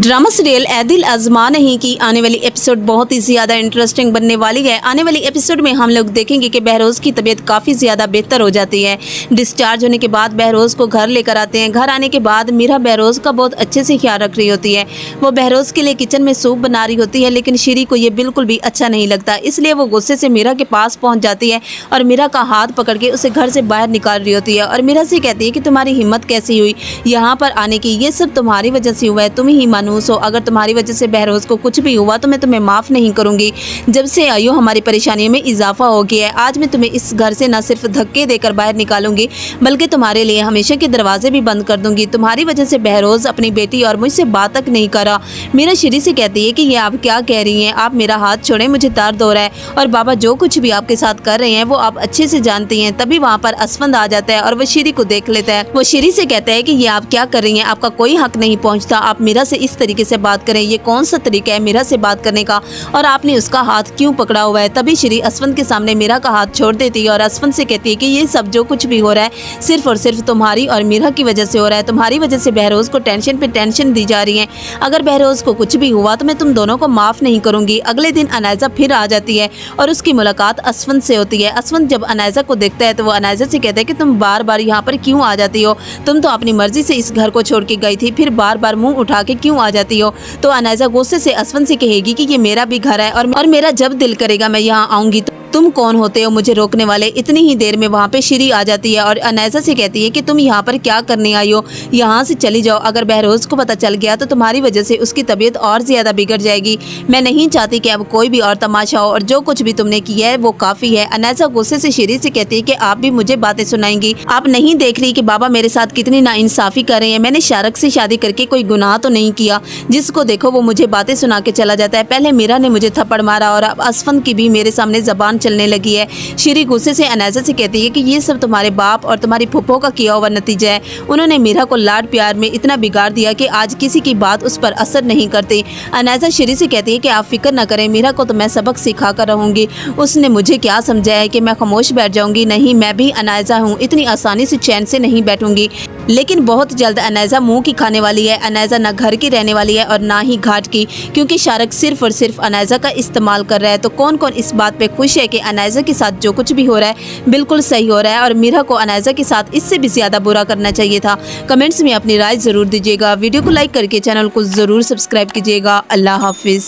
Drama serial ऐ दिल आज़मा नहीं की आने वाली एपिसोड बहुत ही ज़्यादा इंटरेस्टिंग बनने वाली है। आने वाली एपिसोड में हम लोग देखेंगे कि बहरोज़ की तबीयत काफ़ी ज़्यादा बेहतर हो जाती है। डिस्चार्ज होने के बाद बहरोज़ को घर लेकर आते हैं। घर आने के बाद मीरा बहरोज़ का बहुत अच्छे से ख्याल रख रही होती है। वो बहरोज़ के लिए किचन में सूप बना रही होती है, लेकिन श्री को ये बिल्कुल भी अच्छा नहीं लगता। इसलिए वो गुस्से से मीरा के पास पहुँच जाती है और मीरा का हाथ पकड़ के उसे घर से बाहर निकाल रही होती है और मीरा से कहती है कि तुम्हारी हिम्मत कैसी हुई यहाँ पर आने की, ये सब तुम्हारी वजह से हुआ है, तुम ही मानूस हो। अगर तुम्हारी वजह से बहरोज़ को कुछ भी हुआ तो मैं तुम्हें माफ़ नहीं करूंगी। जब से आई हो हमारी परेशानियों में इजाफा हो गया है। आज मैं तुम्हें इस घर से न सिर्फ धक्के देकर बाहर निकालूंगी, बल्कि तुम्हारे लिए हमेशा के दरवाजे भी बंद कर दूंगी। तुम्हारी वजह से बहरोज़ अपनी बेटी और मुझसे बात तक नहीं करा। मीरा श्री से कहती है कि ये आप क्या कह रही हैं, आप मेरा हाथ छोड़ें, मुझे दर्द हो रहा है और बाबा जो कुछ भी आपके साथ कर रहे हैं वो आप अच्छे से जानती हैं। तभी वहाँ पर असफंद आ जाता है और वो श्री को देख लेता है। वो श्री से कहता है कि ये आप क्या कर रही हैं, आपका कोई हक नहीं पहुँचता, आप मीरा से इस तरीके से बात करें, ये कौन सा तरीका है मीरा से बात करने का, और आपने उसका हाथ क्यों पकड़ा हुआ है। तभी श्री असफंद के सामने मीरा का हाथ छोड़ देती है और असफंद से कहती है कि ये सब जो कुछ भी हो रहा है सिर्फ और सिर्फ तुम्हारी और मीरा की वजह से हो रहा है। तुम्हारी वजह से बहरोज़ को टेंशन पे टेंशन दी जा रही है। अगर बहरोज़ को कुछ भी हुआ तो मैं तुम दोनों को माफ़ नहीं करूंगी। अगले दिन अनायजा फिर आ जाती है और उसकी मुलाकात असफंद से होती है। असफंद जब अनायजा को देखता है तो वो अनायजा से कहता है कि तुम बार बार यहाँ पर क्यों आ जाती हो, तुम तो अपनी मर्जी से इस घर को छोड़ के गई थी, फिर बार बार मुंह उठा के क्यों आ जाती हो। तो अनायजा गुस्से से असफंद से कहेगी कि ये मेरा भी घर है और मेरा जब दिल करेगा मैं यहाँ आऊंगी। तुम कौन होते हो मुझे रोकने वाले। इतनी ही देर में वहाँ पे श्री आ जाती है और अनायजा से कहती है कि तुम यहाँ पर क्या करने आई हो, यहाँ से चली जाओ। अगर बहरोज़ को पता चल गया तो तुम्हारी वजह से उसकी तबीयत और ज़्यादा बिगड़ जाएगी। मैं नहीं चाहती कि अब कोई भी और तमाशा हो, और जो कुछ भी तुमने किया है वो काफ़ी है। अनायजा गुस्से से श्री से कहती है कि आप भी मुझे बातें सुनाएंगी, आप नहीं देख रही कि बाबा मेरे साथ कितनी नाइंसाफ़ी कर रहे हैं। मैंने शारक से शादी करके कोई गुनाह तो नहीं किया, जिसको देखो वो मुझे बातें सुना के चला जाता है। पहले मीरा ने मुझे थप्पड़ मारा और अब असफंद की भी मेरे सामने ज़बान चलने लगी है। श्री गुस्से से अनायजा से कहती है कि ये सब तुम्हारे बाप और तुम्हारी फूफो का किया हुआ नतीजा है। उन्होंने मीरा को लाड प्यार में इतना बिगाड़ दिया कि आज किसी की बात उस पर असर नहीं करती। अनायजा श्री से कहती है कि आप फिक्र न करें, मीरा को तो मैं सबक सिखा कर रहूंगी। उसने मुझे क्या समझाया है कि मैं खामोश बैठ जाऊंगी। नहीं, मैं भी अनायजा हूँ, इतनी आसानी से चैन से नहीं बैठूंगी। लेकिन बहुत जल्द अनायजा मुंह की खाने वाली है। अनायजा न घर की रहने वाली है और ना ही घाट की, क्योंकि शारक सिर्फ और सिर्फ अनायजा का इस्तेमाल कर रहा है। तो कौन कौन इस बात पे खुश है कि अनायजा के साथ जो कुछ भी हो रहा है बिल्कुल सही हो रहा है और मीरा को अनायजा के साथ इससे भी ज्यादा बुरा करना चाहिए था। कमेंट्स में अपनी राय जरूर दीजिएगा। वीडियो को लाइक करके चैनल को जरूर सब्सक्राइब कीजिएगा। अल्लाह हाफिज।